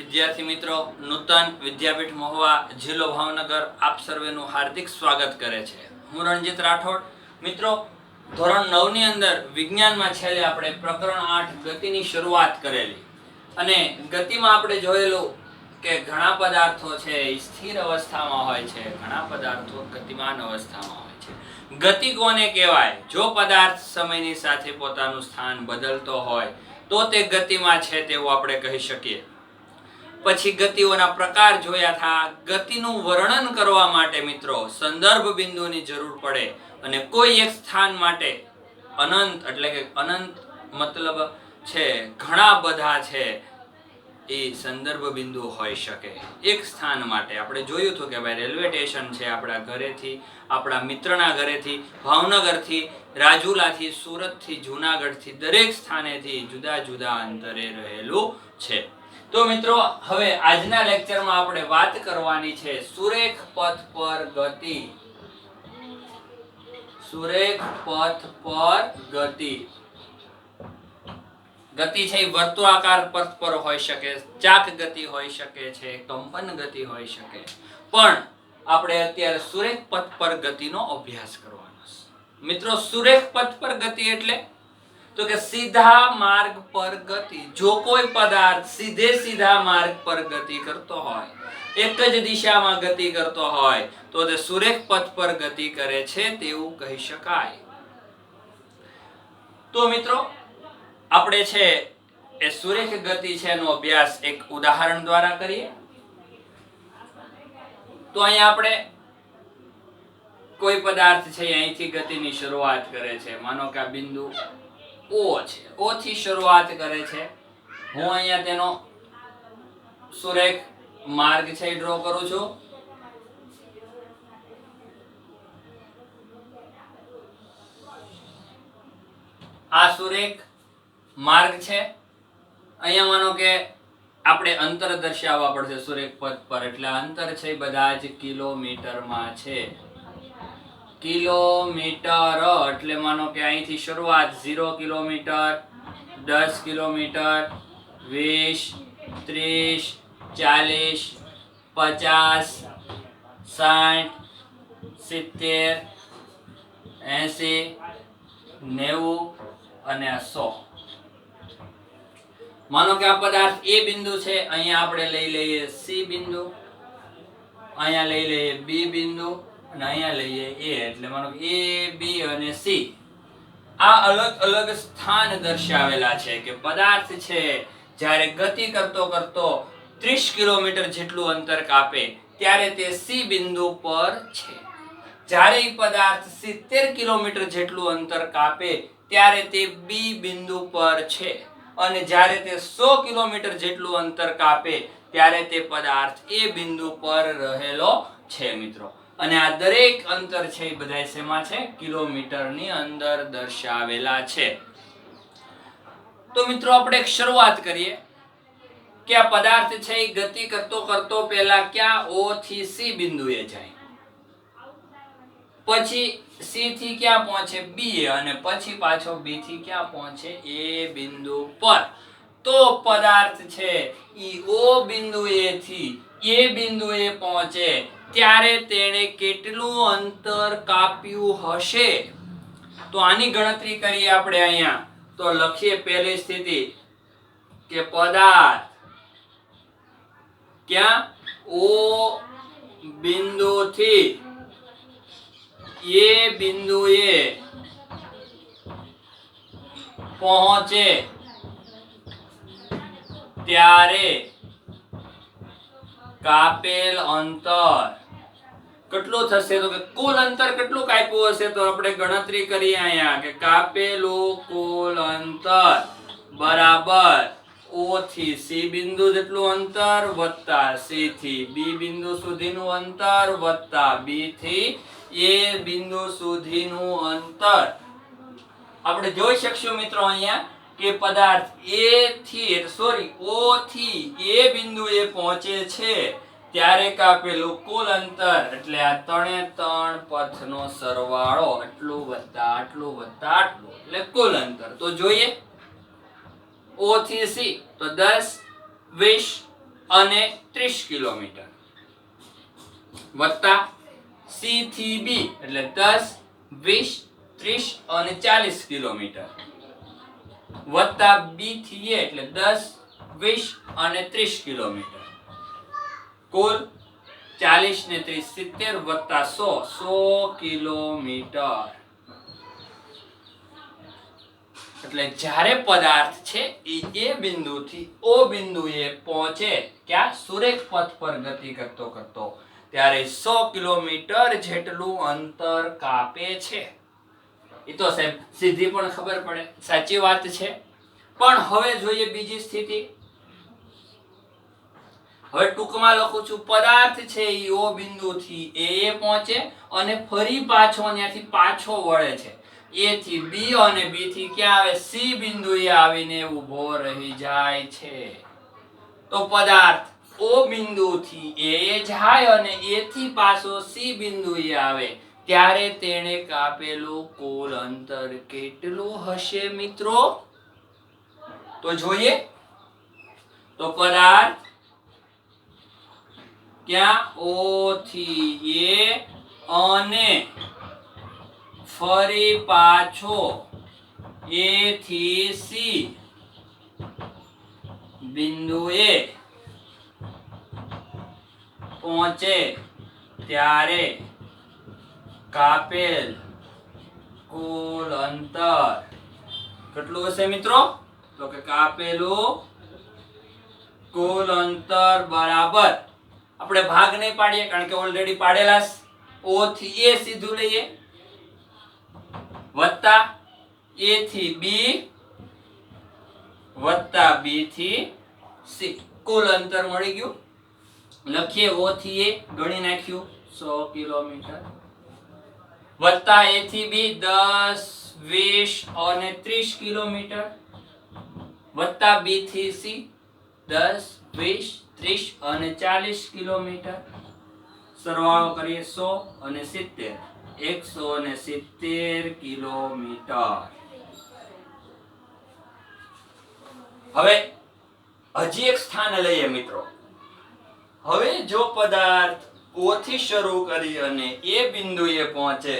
વિદ્યાર્થી મિત્રો, નૂતન વિદ્યાપીઠ મહુવા જિલ્લો ભાવનગર આપ સર્વેનું હાર્દિક સ્વાગત કરે છે. હું રણજીત રાઠોડ. મિત્રો, ધોરણ 9 ની અંદર વિજ્ઞાનમાં છેલ્લે આપણે પ્રકરણ 8 ગતિની શરૂઆત કરેલી અને ગતિમાં આપણે જોયેલું કે ઘણા પદાર્થો છે એ સ્થિર અવસ્થામાં હોય છે, ઘણા પદાર્થો ગતિમાન અવસ્થામાં હોય છે. ગતિ કોને કહેવાય? જો પદાર્થ સમયની સાથે પોતાનું સ્થાન બદલતો હોય તો તે ગતિમાં છે તેવું આપણે કહી શકીએ. પછી ગતિઓના પ્રકાર જોયા હતા. ગતિનું વર્ણન કરવા માટે મિત્રો સંદર્ભ બિંદુની જરૂર પડે અને કોઈ એક સ્થાન માટે અનંત એટલે કે અનંત મતલબ છે ઘણા બધા છે એ સંદર્ભ બિંદુ હોઈ શકે. એક સ્થાન માટે આપણે જોયું હતું કે ભાઈ રેલવે સ્ટેશન છે આપણા ઘરેથી, આપણા મિત્રના ઘરેથી, ભાવનગરથી, રાજુલાથી, સુરતથી, જૂનાગઢથી, દરેક સ્થાનેથી જુદા જુદા અંતરે રહેલું છે. તો મિત્રો, હવે આજના લેક્ચરમાં આપણે વાત કરવાની છે સુરેખ પથ પર ગતિ. સુરેખ પથ પર ગતિ. ગતિ છે વર્તુળાકાર પથ પર હોઈ શકે, ચાક ગતિ હોઈ શકે છે, કંપન ગતિ હોઈ શકે, પણ આપણે અત્યારે સુરેખ પથ પર ગતિનો અભ્યાસ કરવાનો છે. મિત્રો, સુરેખ પથ પર ગતિ એટલે તો કે સીધા માર્ગ પર ગતિ. જો કોઈ પદાર્થ સીધા માર્ગ પર ગતિ કરતો હોય, એક જ દિશામાં ગતિ કરતો હોય તો તે સુરેખ પથ પર ગતિ કરે છે તેવું કહી શકાય. તો મિત્રો, આપણે છે એ સુરેખ ગતિ છે એનો અભ્યાસ એક ઉદાહરણ દ્વારા કરીએ. તો અહીંયા આપણે કોઈ પદાર્થ છે અહીંથી ગતિની શરૂઆત કરે છે. માનો કે આ બિંદુ O છે, O થી શરૂઆત કરે છે. હું અહીંયા તેનો સુરેખ માર્ગ છે ડ્રો કરું છું. આ સુરેખ માર્ગ છે. અહીંયા માનો કે આપણે અંતર દર્શાવવા પડશે સુરેખ પથ પર, એટલે અંતર છે બધા જ કિલોમીટરમાં છે. કિલોમીટર એટલે માનો કે અહીંથી શરૂઆત 0 કિલોમીટર, 10 કિલોમીટર, 20, 30, 40, 50, 60, 70, 80, 90 અને 100. માનો કે આ પદાર્થ એ બિંદુ છે, અહીંયા આપણે લઈ લઈએ સી બિંદુ, અહીંયા લઈ લઈએ બી બિંદુ અને અહીંયા લઈએ એ. એટલે માનો કે એ, બી અને સી આ અલગ અલગ સ્થાન દર્શાવેલા છે કે પદાર્થ છે જ્યારે ગતિ કરતો કરતો 30 કિલોમીટર જેટલું અંતર કાપે ત્યારે તે સી બિંદુ પર છે. જ્યારે એ પદાર્થ 70 કિલોમીટર જેટલું અંતર કાપે ત્યારે તે બી બિંદુ પર છે અને જ્યારે તે 100 કિલોમીટર જેટલું અંતર કાપે ત્યારે તે પદાર્થ એ બિંદુ પર રહેલો છે મિત્રો. અને આ દરેક અંતર છે એ બધા શેમાં છે? કિલોમીટરની અંદર દર્શાવેલા છે. તો મિત્રો, આપણે એક શરૂઆત કરીએ કે આ પદાર્થ છે એ ગતિ કરતો કરતો પહેલા ક્યાં O થી C બિંદુએ જાય, પછી C થી ક્યાં પહોંચે? B, અને પછી પાછો B થી ક્યાં પહોંચે? A બિંદુ પર. તો પદાર્થ છે ઈ O બિંદુએ થી A બિંદુએ પહોંચે ત્યારે તેણે કેટલું અંતર કાપ્યું હશે? તો આની ગણતરી કરીએ આપણે અહીંયા. તો લખીએ પહેલી સ્થિતિ કે પદાર્થ ક્યાં O બિંદુથી A બિંદુએ પહોંચે ત્યારે કાપેલ અંતર કેટલું થશે? તો કે કુલ અંતર કેટલું કાપ્યું હશે? તો આપણે ગણતરી કરીએ અહીંયા કે કાપેલું કુલ અંતર બરાબર O થી C બિંદુ જેટલું અંતર વત્તા C થી B બિંદુ સુધીનું અંતર વત્તા B થી A બિંદુ સુધીનું અંતર. આપણે જોઈ શકશું મિત્રો અહીંયા કે પદાર્થ O થી A બિંદુએ પહોંચે છે ત્યારે કાપેલું કુલ અંતર એટલે આ ત્રણે ત્રણ પથનો સરવાળો, આટલું વત્તા આટલું વત્તા આટલું એટલે કુલ અંતર. તો જોઈએ O થી C તો 10, 20, અને 30 કિલોમીટર વત્તા સી થી બી એટલે 10, 20, 30 અને 40 કિલોમીટર વત્તા બી થી એ એટલે 10, 20 અને 30 કિલોમીટર કુલ 40 ને 30 70 વત્તા 100 કિલોમીટર. એટલે જ્યારે પદાર્થ છે એ બિંદુથી ઓ બિંદુએ પહોંચે ક્યાં સુરેખ પથ પર ગતિ કરતો કરતો ત્યારે 100 કિલોમીટર જેટલું અંતર કાપે છે. એ તો સાહેબ સીધી પણ ખબર પડે, સાચી વાત છે. પણ હવે જોઈએ બીજી સ્થિતિ. હવે ટૂંકમાં લખું છું, પદાર્થ છે એ ઓ બિંદુથી એ પહોંચે અને ફરી પાછો ત્યાંથી પાછો વળે છે. એ થી બી અને બી થી ક્યાં આવે? સી બિંદુએ આવીને ઊભો રહી જાય છે. તો પદાર્થ ઓ બિંદુથી એ જાય અને એ થી પાછો સી બિંદુએ આવે ત્યારે તેણે કાપેલું કુલ અંતર કેટલું હશે મિત્રો? તો જોઈએ. તો પદાર્થ ક્યાં ઓ થી એ અને ફરી પાછો એ થી સી બિંદુએ પહોંચે ત્યારે કાપેલ કુલ અંતર કેટલું હશે મિત્રો? તો કે કાપેલું કુલ અંતર બરાબર, આપણે ભાગ નહીં પાડીએ કારણ કે ઓલરેડી પાડેલા. ઓ થી એ સીધું લઈએ વત્તા એ થી બી વત્તા બી થી સી કુલ અંતર મળી ગયું. લખીએ ઓ થી એ ગણી નાખ્યું 100 કિલોમીટર વત્તા એ થી બી 10, 20 અને 30 કિલોમીટર વત્તા બી થી સી 10, 20, 30 અને 40 કિલોમીટર. સરવાળો કરીએ 100 અને 70 170 કિલોમીટર. હવે હજી એક સ્થાન લઈએ મિત્રો. હવે જો પદાર્થ ઓ થી શરૂ કરી અને એ બિંદુએ પહોંચે,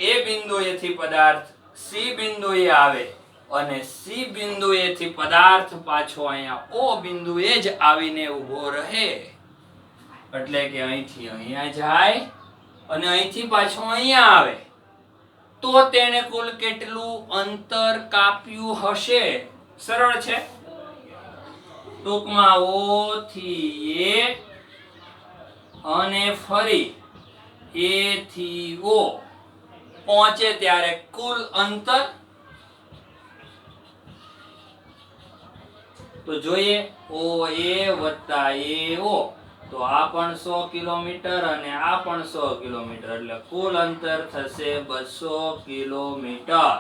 એ બિંદુએથી પદાર્થ સી બિંદુએ આવે અને સી બિંદુએથી પદાર્થ પાછો અહીંયા ઓ બિંદુએ જ આવીને ઊભો રહે, એટલે કે અહીંથી અહીંયા જાય અને અહીંથી પાછો અહીંયા આવે, તો તેણે કુલ કેટલું અંતર કાપ્યું હશે? સરળ છે. ટૂંકમાં ઓ થી એ અને ફરી એ થી ઓ પહોંચે ત્યારે કુલ અંતર તો જોઈએ ઓ એ વત્તા એ ઓ, તો આ પણ 100 કિલોમીટર અને આ પણ 100 કિલોમીટર એટલે કુલ અંતર થશે 200 કિલોમીટર.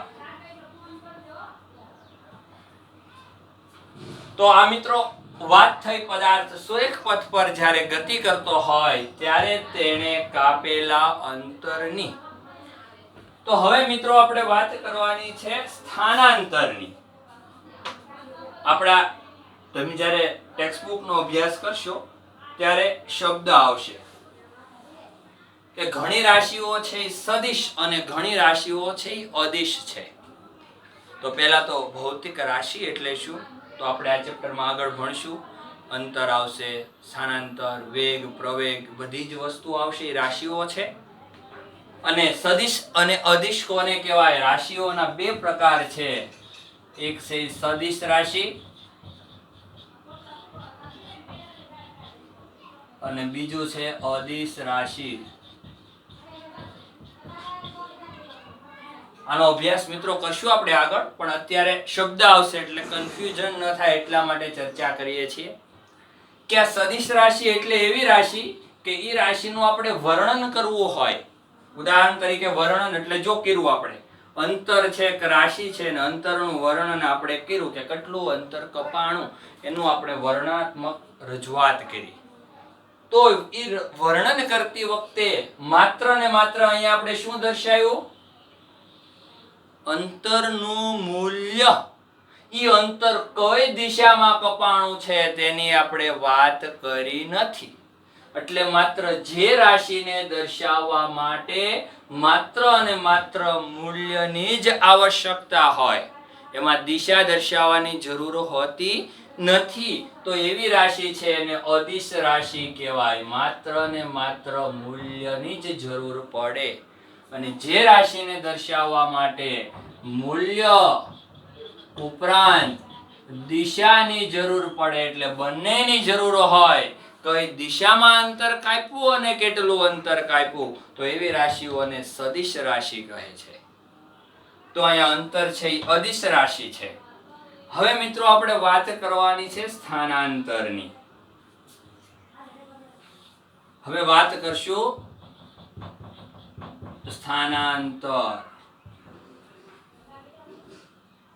તો આ મિત્રો વાત થઈ પદાર્થ સુરેખ પથ પર જ્યારે ગતિ કરતો હોય ત્યારે તેણે કાપેલા અંતરની. તો હવે મિત્રો આપણે વાત કરવાની છે સ્થાનાંતરની. આપણા તમે જ્યારે ટેક્સ્ટબુક નો અભ્યાસ કરશો ત્યારે શબ્દ આવશે કે ઘણી રાશિઓ છે એ સદિશ અને ઘણી રાશિઓ છે એ અદિશ છે. તો પહેલા તો ભૌતિક રાશિ એટલે શું? તો આપણે આ ચેપ્ટરમાં આગળ ભણશું. અંતર આવશે, સ્થાનાંતર, વેગ, પ્રવેગ, બધી જ વસ્તુ આવશે. એ રાશિઓ છે. અને સદિશ અને અદિશ કોને કહેવાય? રાશિઓના બે પ્રકાર છે. એક છે સદિશ રાશિ અને બીજું છે અદિશ રાશિ. આનો અભ્યાસ મિત્રો કરશું આપણે આગળ, પણ અત્યારે શબ્દ આવશે એટલે કન્ફ્યુઝન ન થાય એટલા માટે ચર્ચા કરીએ છીએ કે આ સદિશ રાશિ એટલે એવી રાશિ કે એ રાશિનું આપણે વર્ણન કરવું હોય. ઉદાહરણ તરીકે વર્ણન એટલે જો કર્યું આપણે અંતર છે કે રાશિ છે ને અંતરનું વર્ણન આપણે કર્યું કે કેટલું અંતર કપાણું, એનું આપણે વર્ણનાત્મક રજૂઆત કરી. તો એ વર્ણન કરતી વખતે માત્ર ને માત્ર અહીંયા આપણે શું દર્શાવ્યું? અંતરનું મૂલ્ય. ઈ અંતર કઈ દિશામાં કપાણું છે તેની આપણે વાત કરી નથી. એટલે માત્ર જે રાશિને દર્શાવવા માટે માત્ર અને માત્ર મૂલ્યની જ આવશ્યકતા હોય, એમાં દિશા દર્શાવવાની જરૂર હોતી નથી. તો એવી રાશિ છે એને અદિશ રાશિ કહેવાય. માત્ર ને માત્ર મૂલ્યની જ જરૂર પડે. અને જે રાશિને દર્શાવવા માટે મૂલ્ય ઉપરાંત દિશાની જરૂર પડે, એટલે બંનેની જરૂર હોય, કઈ દિશામાં અંતર કાપ્યું અને કેટલું અંતર કાપ્યું, તો એવી રાશિઓને સદિશ રાશિ કહે છે. તો અહીંયા અંતર છે એ અદિશ રાશિ છે. હવે મિત્રો આપણે વાત કરવાની છે સ્થાનાંતરની. હવે વાત કરશું સ્થાનાંતર.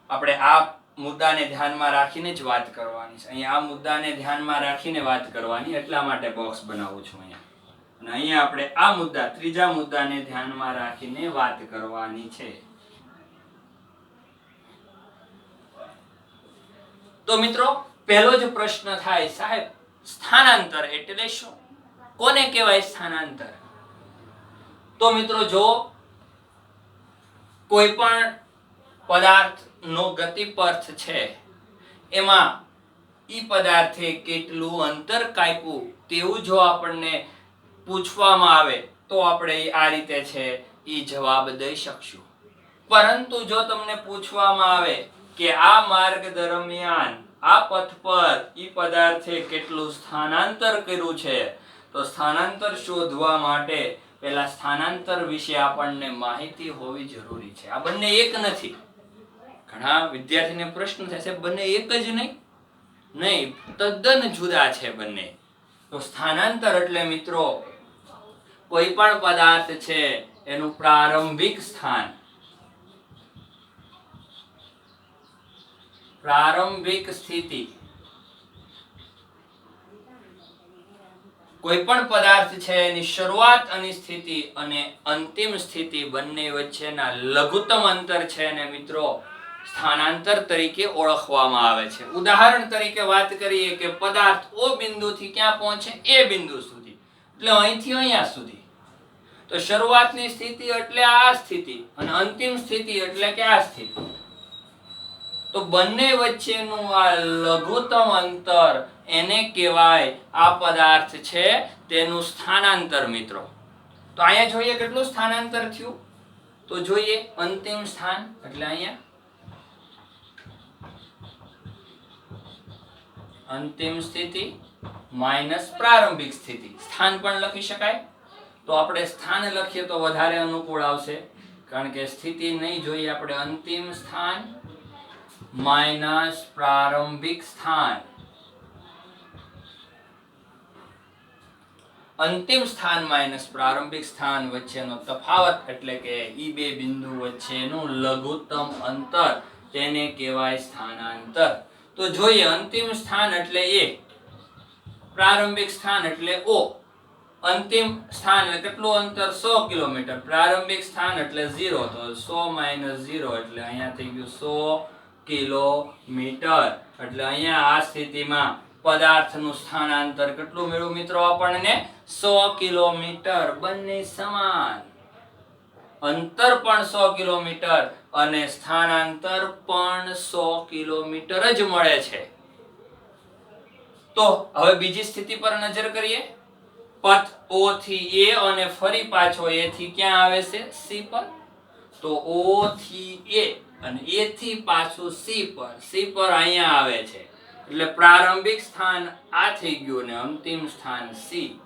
આપણે આ મુદ્દાને ધ્યાનમાં રાખીને જ વાત કરવાની છે. અહીંયા આ મુદ્દાને ધ્યાનમાં રાખીને વાત કરવાની, એટલા માટે બોક્સ બનાવું છું અહીંયા. અને અહીંયા આપણે આ મુદ્દા, ત્રીજા મુદ્દાને ધ્યાનમાં રાખીને વાત કરવાની છે. તો મિત્રો પહેલો જ પ્રશ્ન થાય, સાહેબ સ્થાનાંતર એટલે શું? કોને કહેવાય સ્થાનાંતર? તો મિત્રો જો કોઈ પણ પદાર્થનો ગતિપથ છે, એમાં ઈ પદાર્થે કેટલું અંતર કાપ્યું તેવું જો આપણને પૂછવામાં આવે તો આપણે આ રીતે છે ઈ જવાબ દઈ શકશું. પરંતુ જો તમને પૂછવામાં આવે કે આ માર્ગ દરમિયાન આ પથ પર ઈ પદાર્થે કેટલું સ્થાનાંતર કર્યું છે, તો સ્થાનાંતર શોધવા માટે પહેલા સ્થાનાંતર વિશે આપણને માહિતી હોવી જરૂરી છે. આ બંને એક નથી. ઘણા વિદ્યાર્થીને પ્રશ્ન થશે, બંને એક જ નહીં, તદ્દન જુદા છે બંને. તો સ્થાનાંતર એટલે મિત્રો કોઈ પણ પદાર્થ છે એનું પ્રારંભિક સ્થાન, પ્રારંભિક સ્થિતિ, કોઈ પણ પદાર્થ છે એની શરૂઆત અને સ્થિતિ અને અંતિમ સ્થિતિ બંને વચ્ચેના લઘુત્તમ અંતર છે ને મિત્રો સ્થાનાંતર તરીકે ઓળખવામાં આવે છે. ઉદાહરણ તરીકે વાત કરીએ કે પદાર્થ O બિંદુથી ક્યાં પહોંચે? એ બિંદુ સુધી, એટલે અહીંથી અહીંયા સુધી. તો શરૂઆતની સ્થિતિ એટલે આ સ્થિતિ અને અંતિમ સ્થિતિ એટલે કે આ સ્થિતિ. તો બંને વચ્ચેનું આ લઘુત્તમ અંતર એને કહેવાય આ પદાર્થ છે તેનું સ્થાનાંતર મિત્રો. તો અહીંયા જોઈએ કેટલું સ્થાનાંતર થયું, તો જોઈએ અંતિમ સ્થાન એટલે અહીંયા અંતિમ સ્થિતિ માઈનસ પ્રારંભિક સ્થિતિ. સ્થાન પણ લખી શકાય, તો આપણે સ્થાન લખીએ તો વધારે અનુકૂળ આવશે, કારણ કે સ્થિતિ નહીં જોઈએ આપણે. અંતિમ સ્થાન માઈનસ પ્રારંભિક સ્થાન. અંતિમ સ્થાન માઈનસ પ્રારંભિક સ્થાન વચ્ચેનો તફાવત એટલે કે ઈ બે બિંદુ વચ્ચેનું લઘુત્તમ અંતર તેને કહેવાય સ્થાનાંતર. તો જોઈએ અંતિમ સ્થાન એટલે A, પ્રારંભિક સ્થાન એટલે O. અંતિમ સ્થાન એટલે કેટલું અંતર? 100 કિલોમીટર. પ્રારંભિક સ્થાન એટલે 0, તો 100 - 0 એટલે અહીંયા થઈ ગયું 100 કિલોમીટર. એટલે અહીંયા આ સ્થિતિમાં પદાર્થનું સ્થાનાંતર કેટલું મળ્યું મિત્રો આપણને? 100 કિલોમીટર. બંને સમાન, અંતર પણ 100 કિલોમીટર અને સ્થાનાંતર પણ 100 કિલોમીટર જ મળે છે. તો હવે બીજી સ્થિતિ પર નજર કરીએ. પથ O થી A અને ફરી પાછો A થી ક્યાં આવે છે? C પર. તો O થી A અને A થી પાછું C પર. C પર અહીંયા આવે છે, એટલે પ્રારંભિક સ્થાન આ થઈ ગયું ને અંતિમ સ્થાન C.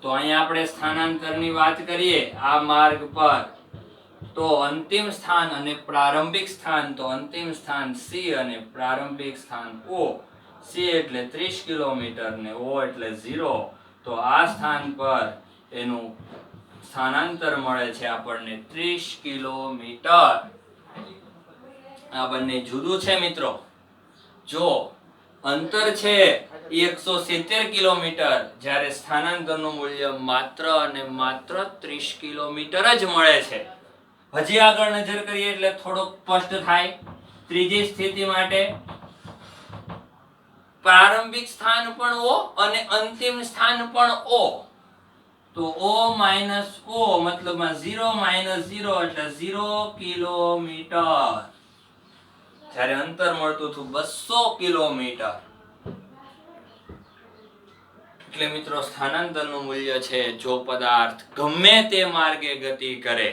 તો અહીંયા આપણે સ્થાનાંતરની વાત કરીએ આ માર્ગ પર, તો અંતિમ સ્થાન અને પ્રારંભિક સ્થાન, તો અંતિમ સ્થાન C અને પ્રારંભિક સ્થાન O. C એટલે 30 કિલોમીટર ને O એટલે 0. તો આ સ્થાન પર એનું સ્થાનાંતર મળે છે આપણને 30 કિલોમીટર. આ બંને જુદું છે મિત્રો. જો અંતર છે 170 કિલોમીટર, જ્યારે સ્થાનાંતરનું મૂલ્ય માત્ર અને માત્ર 30 કિલોમીટર જ મળે છે. હજી આગળ નજર કરીએ એટલે થોડોક સ્પષ્ટ થાય. ત્રીજી સ્થિતિ માટે પ્રારંભિક સ્થાન પણ O અને અંતિમ સ્થાન પણ O. તો O minus O મતલબમાં 0 minus 0 એટલે 0 કિલોમીટર. જ્યારે અંતર મળતું હતું 200 કિલોમીટર. એટલે મિત્રો સ્થાનાંતરનું મૂલ્ય છે જો પદાર્થ ગમે તે માર્ગે ગતિ કરે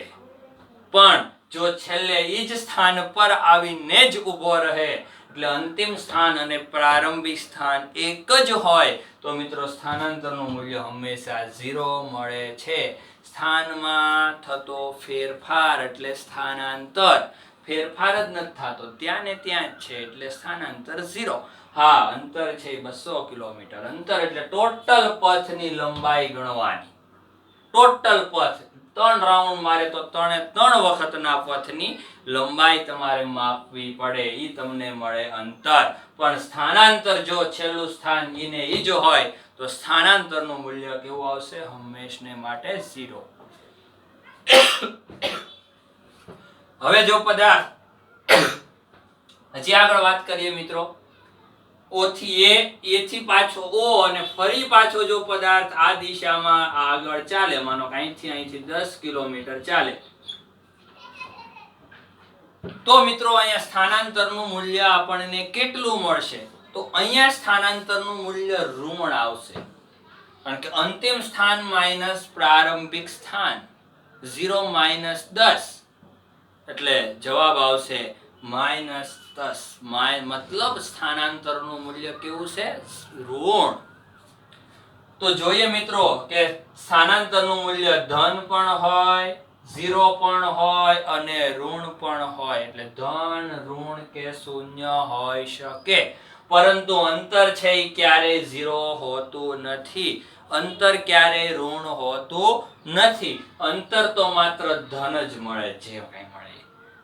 પણ જો છેલ્લે ઈ જ સ્થાન પર આવીને જ ઊભો રહે, એટલે અંતિમ સ્થાન અને પ્રારંભિક સ્થાન એક જ હોય, તો મિત્રો સ્થાનાંતરનું મૂલ્ય હંમેશા 0 મળે છે. સ્થાનમાં થતો ફેરફાર એટલે સ્થાનાંતર. ફેરફાર જ નથી થતો, ત્યાં ને ત્યાં જ છે, એટલે સ્થાનાંતર 0. હા, અંતર છે 200 કિલોમીટર. અંતર એટલે ટોટલ પથની લંબાઈ ગણવાની. ટોટલ પથ 3 રાઉન્ડ મારે તો 3 વખતના પથની લંબાઈ તમારે માપવી પડે, ઈ તમને મળે અંતર. પણ સ્થાનાંતર જો છેલ્લું સ્થાન ઈને ઈ જ હોય તો સ્થાનાંતરનું મૂલ્ય કેવું આવશે? હંમેશને માટે 0. હવે જો પદાર્થ હજી આગળ વાત કરીએ મિત્રો, O થી A, A થી પાછો O અને ફરી પાછો જો પદાર્થ આ દિશામાં આગળ ચાલે, માનો કે અહીંથી 10 કિલોમીટર ચાલે, તો મિત્રો અહીંયા સ્થાનાંતરનું મૂલ્ય આપણને કેટલું મળશે? તો અહીંયા સ્થાનાંતરનું મૂલ્ય ઋણ આવશે, કારણ કે અંતિમ સ્થાન માઈનસ પ્રારંભિક સ્થાન 0 minus 10, એટલે જવાબ આવશે -10. મતલબ સ્થાનાંતરનું મૂલ્ય કેવું છે? ઋણ. તો જોઈએ મિત્રો કે સ્થાનાંતરનું મૂલ્ય ધન પણ હોય, 0 પણ હોય અને ઋણ પણ હોય, એટલે ધન, ઋણ કે શૂન્ય હોઈ શકે, પરંતુ અંતર છે એ ક્યારેય 0 હોતું નથી. અંતર ક્યારેય ઋણ હોતું નથી. અંતર તો માત્ર ધન જ મળે, જે કંઈ મળે.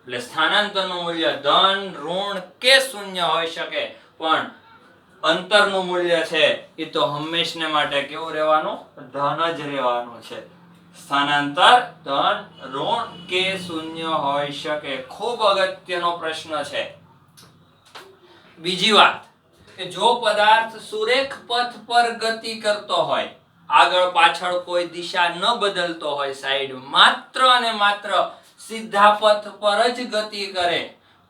એટલે સ્થાનાંતરનું મૂલ્ય ધન, ઋણ કે શૂન્ય હોઈ શકે, પણ અંતરનું મૂલ્ય છે એ તો હંમેશને માટે કેવું રહેવાનું? ધન જ રહેવાનું છે. સ્થાનાંતર ધન, ઋણ કે શૂન્ય હોઈ શકે. ખૂબ અગત્યનો પ્રશ્ન છે. બીજી વાત કે જો પદાર્થ સુરેખ પથ પર ગતિ કરતો હોય, આગળ પાછળ કોઈ દિશા ન બદલતો હોય, સાઈડ માત્ર અને માત્ર સીધા પથ પર જ ગતિ કરે,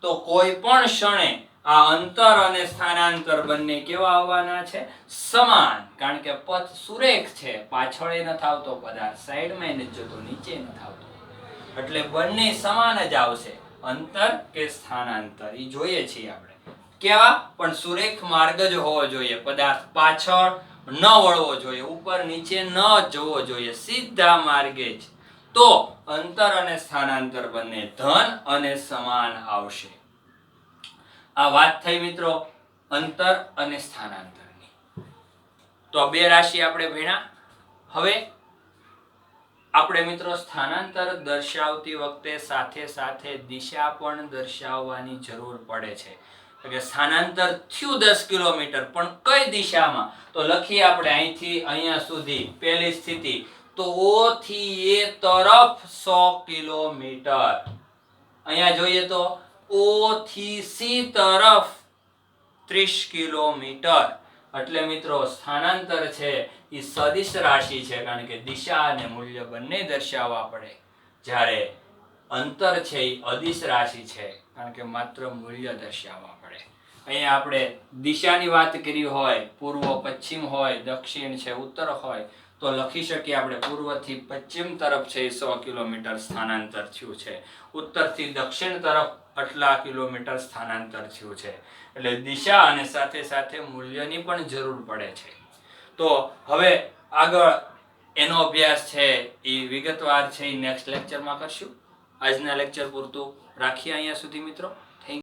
તો કોઈ પણ ક્ષણે આ અંતર અને સ્થાનાંતર બંને કેવા આવવાના છે? સમાન. કારણ કે પથ સુરેખ છે, પાછળ નથી આવતો પદાર્થ, સાઈડમાં નથી જતો, નીચે નથી આવતો, એટલે બંને સમાન જ આવશે. અંતર કે સ્થાનાંતર ઈ જોઈએ છીએ આપણે. કેવા? પણ સુરેખ માર્ગ જ હોવો જોઈએ. પદાર્થ પાછળ ન વળવો જોઈએ, ઉપર નીચે ન જવો જોઈએ, સીધા માર્ગે જ. તો અંતર અને સ્થાનાંતર બંને ધન અને સમાન આવશે. આ વાત થઈ મિત્રો અંતર અને સ્થાનાંતરની. તો આ બે રાશિ આપણે ભણ્યા. હવે આપણે મિત્રો સ્થાનાંતર દર્શાવતી વખતે સાથે સાથે દિશા પણ દર્શાવવાની જરૂર પડે છે. કે સ્થાનાંતર થયું 10 કિલોમીટર, પણ કઈ દિશામાં? તો લખીએ આપણે અહીંથી અહીંયા સુધી. પહેલી સ્થિતિ તો O થી A તરફ 100 કિલોમીટર. અહીંયા જોઈએ તો O થી C તરફ 30 કિલોમીટર. એટલે મિત્રો સ્થાનાંતર છે એ સદિશ રાશિ છે, કારણ કે દિશા અને મૂલ્ય બંને દર્શાવવા પડે. જ્યારે અંતર છે એ અદિશ રાશિ છે, કારણ કે માત્ર મૂલ્ય દર્શાવવા પડે. અહીંયા આપણે દિશાની વાત કરી હોય, પૂર્વ પશ્ચિમ હોય, દક્ષિણ છે, ઉત્તર હોય, તો લખી શકીએ આપણે પૂર્વથી પશ્ચિમ તરફ છે 100 કિલોમીટર સ્થાનાંતર થયું છે, ઉત્તરથી દક્ષિણ તરફ આટલા કિલોમીટર સ્થાનાંતર થયું છે. એટલે દિશા અને સાથે સાથે મૂલ્યની પણ જરૂર પડે છે. તો હવે આગળ એનો અભ્યાસ છે એ વિગતવાર છે એ નેક્સ્ટ લેક્ચરમાં કરશું. આજના લેક્ચર પૂરતું રાખીએ અહીંયા સુધી મિત્રો.